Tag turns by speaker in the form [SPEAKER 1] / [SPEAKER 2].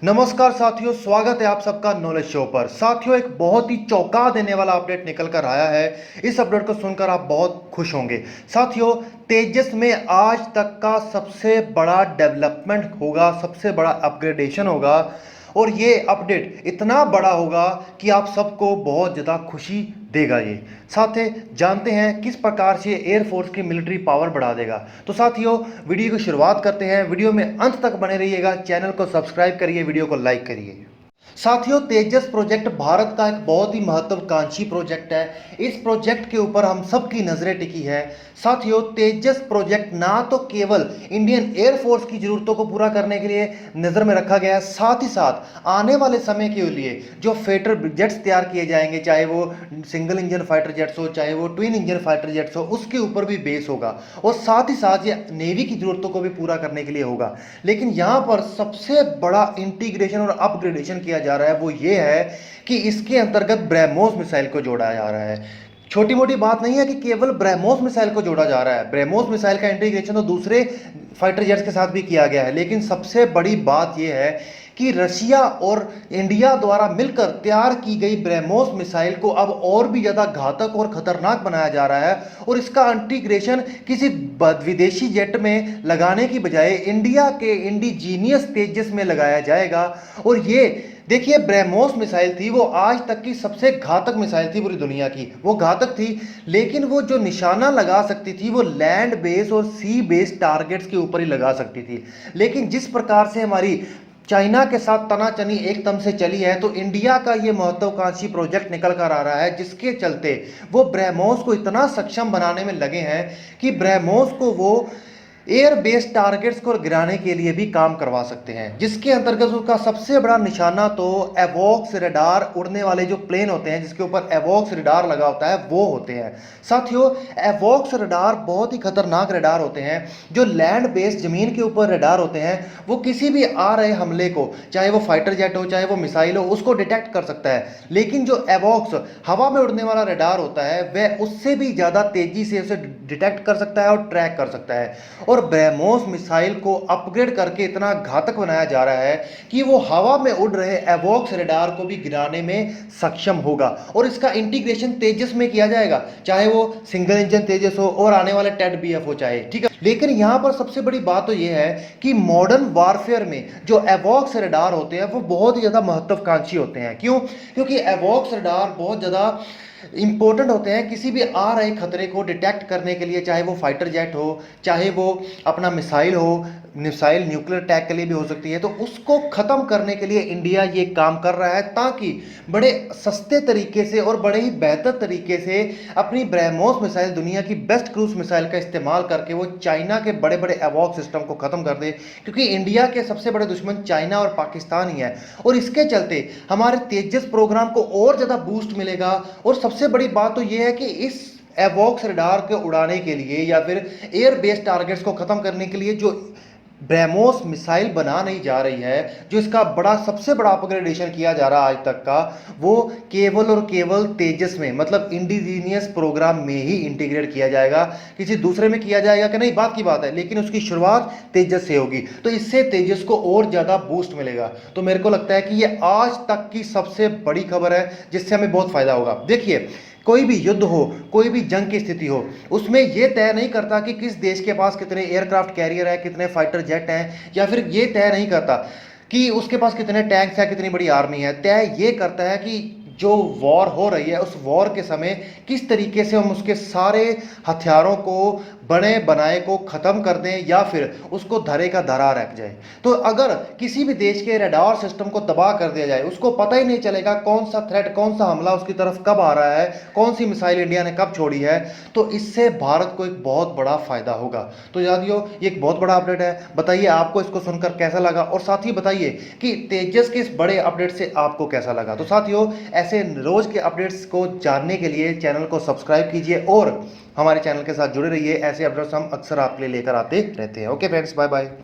[SPEAKER 1] नमस्कार साथियों, स्वागत है आप सबका नॉलेज शो पर। साथियों, एक बहुत ही चौंका देने वाला अपडेट निकल कर आया है। इस अपडेट को सुनकर आप बहुत खुश होंगे। साथियों, तेजस में आज तक का सबसे बड़ा डेवलपमेंट होगा, सबसे बड़ा अपग्रेडेशन होगा और ये अपडेट इतना बड़ा होगा कि आप सबको बहुत ज़्यादा खुशी देगा। ये साथ ही जानते हैं किस प्रकार से एयरफोर्स की मिलिट्री पावर बढ़ा देगा। तो साथियों, वीडियो की शुरुआत करते हैं। वीडियो में अंत तक बने रहिएगा, चैनल को सब्सक्राइब करिए, वीडियो को लाइक करिए। साथियों, तेजस प्रोजेक्ट भारत का एक बहुत ही महत्वाकांक्षी प्रोजेक्ट है। इस प्रोजेक्ट के ऊपर हम सबकी नजरें टिकी है। साथियों, तेजस प्रोजेक्ट ना तो केवल इंडियन एयरफोर्स की जरूरतों को पूरा करने के लिए नजर में रखा गया है, साथ ही साथ आने वाले समय के लिए जो फाइटर जेट्स तैयार किए जाएंगे, चाहे वो सिंगल इंजन फाइटर जेट्स हो, चाहे वो ट्विन इंजन फाइटर जेट्स हो, उसके ऊपर भी बेस होगा और साथ ही साथ ये नेवी की जरूरतों को भी पूरा करने के लिए होगा। लेकिन यहां पर सबसे बड़ा इंटीग्रेशन और अपग्रेडेशन किया जा रहा है, वो ये है कि इसके अंतर्गत ब्रह्मोस मिसाइल को जोड़ा जा रहा है। छोटी मोटी बात नहीं है कि केवल ब्रह्मोस मिसाइल को जोड़ा जा रहा है। ब्रह्मोस मिसाइल का इंटीग्रेशन तो दूसरे फाइटर जेट्स के साथ भी किया गया है, लेकिन सबसे बड़ी बात यह है कि रशिया और इंडिया द्वारा मिलकर तैयार की गई ब्रह्मोस मिसाइल को अब और भी ज्यादा घातक और खतरनाक बनाया जा रहा है और इसका इंटीग्रेशन किसी विदेशी जेट में लगाने की बजाय इंडिया के इंडिजीनियस तेजस में लगाया जाएगा। और ये देखिए, ब्रह्मोस मिसाइल थी वो आज तक की सबसे घातक मिसाइल थी पूरी दुनिया की। वो घातक थी, लेकिन वो जो निशाना लगा सकती थी वो लैंड बेस और सी बेस टारगेट्स के ऊपर ही लगा सकती थी। लेकिन जिस प्रकार से हमारी चाइना के साथ तनातनी एकदम से चली है, तो इंडिया का ये महत्वाकांक्षी प्रोजेक्ट निकल कर आ रहा है, जिसके चलते वो ब्रह्मोस को इतना सक्षम बनाने में लगे हैं कि ब्रह्मोस को वो एयर बेस्ड टारगेट्स को गिराने के लिए भी काम करवा सकते हैं। जिसके अंतर्गत उसका सबसे बड़ा निशाना तो एवॉक्स रडार, उड़ने वाले जो प्लेन होते हैं जिसके ऊपर एवॉक्स रडार लगा होता है, वो होते हैं। साथियों, एवॉक्स रडार बहुत ही खतरनाक रडार होते हैं। जो लैंड बेस्ड जमीन के ऊपर रडार होते हैं, वो किसी भी आ रहे हमले को, चाहे वो फाइटर जेट हो, चाहे वो मिसाइल हो, उसको डिटेक्ट कर सकता है। लेकिन जो एवॉक्स हवा में उड़ने वाला रडार होता है, वह उससे भी ज्यादा तेजी से उसे डिटेक्ट कर सकता है और ट्रैक कर सकता है। और ब्रह्मोस मिसाइल को अपग्रेड करके इतना घातक बनाया जा रहा है कि वो हवा में उड़ रहे एवॉक्स रडार को भी गिराने में सक्षम होगा। और इसका इंटीग्रेशन तेजस में किया जाएगा, चाहे वो सिंगल इंजन तेजस हो और आने वाले टेड बीएफ हो, चाहे, ठीक है। लेकिन यहां पर सबसे बड़ी बात तो यह है कि मॉडर्न वारफेयर में जो एवॉक्स रडार होते हैं वो बहुत ही ज्यादा महत्वाकांक्षी होते हैं। क्यों? क्योंकि एवॉक्स रडार बहुत ज्यादा इंपॉर्टेंट होते हैं किसी भी आ रहे खतरे को डिटेक्ट करने के लिए, चाहे वो फाइटर जेट हो, चाहे वो अपना मिसाइल हो। मिसाइल न्यूक्लियर अटैक के लिए भी हो सकती है, तो उसको खत्म करने के लिए इंडिया ये काम कर रहा है, ताकि बड़े सस्ते तरीके से और बड़े ही बेहतर तरीके से अपनी ब्रह्मोस मिसाइल, दुनिया की बेस्ट क्रूज मिसाइल का इस्तेमाल करके वो चाइना के बड़े बड़े एवॉक सिस्टम को खत्म कर दे। क्योंकि इंडिया के सबसे बड़े दुश्मन चाइना और पाकिस्तान ही है, और इसके चलते हमारे तेजस प्रोग्राम को और ज्यादा बूस्ट मिलेगा। और सबसे बड़ी बात तो यह है कि इस एवॉक्स रडार को उड़ाने के लिए या फिर एयर बेस्ड टारगेट्स को खत्म करने के लिए जो ब्रह्मोस मिसाइल बना नहीं जा रही है, जो इसका बड़ा सबसे बड़ा अपग्रेडेशन किया जा रहा है आज तक का, वो केवल और केवल तेजस में, मतलब इंडिजीनियस प्रोग्राम में ही इंटीग्रेट किया जाएगा। किसी दूसरे में किया जाएगा कि नहीं, बात की बात है, लेकिन उसकी शुरुआत तेजस से होगी, तो इससे तेजस को और ज्यादा बूस्ट मिलेगा। तो मेरे को लगता है कि ये आज तक की सबसे बड़ी खबर है, जिससे हमें बहुत फायदा होगा। देखिए, कोई भी युद्ध हो, कोई भी जंग की स्थिति हो, उसमें यह तय नहीं करता कि किस देश के पास कितने एयरक्राफ्ट कैरियर है, कितने फाइटर जेट हैं, या फिर यह तय नहीं करता कि उसके पास कितने टैंक्स है, कितनी बड़ी आर्मी है। तय ये करता है कि जो वॉर हो रही है, उस वॉर के समय किस तरीके से हम उसके सारे हथियारों को, बने बनाए को खत्म कर दें या फिर उसको धरे का धरा रख जाए। तो अगर किसी भी देश के रडार सिस्टम को तबाह कर दिया जाए, उसको पता ही नहीं चलेगा कौन सा थ्रेट, कौन सा हमला उसकी तरफ कब आ रहा है, कौन सी मिसाइल इंडिया ने कब छोड़ी है, तो इससे भारत को एक बहुत बड़ा फायदा होगा। तो साथियों, ये एक बहुत बड़ा अपडेट है। बताइए आपको इसको सुनकर कैसा लगा, और साथ ही बताइए कि तेजस के इस बड़े अपडेट से आपको कैसा लगा। तो साथियों, ऐसे रोज के अपडेट्स को जानने के लिए चैनल को सब्सक्राइब कीजिए और हमारे चैनल के साथ जुड़े रहिए। ऐसे अपडेट्स हम अक्सर आपके लिए लेकर आते रहते हैं। Okay friends, bye bye.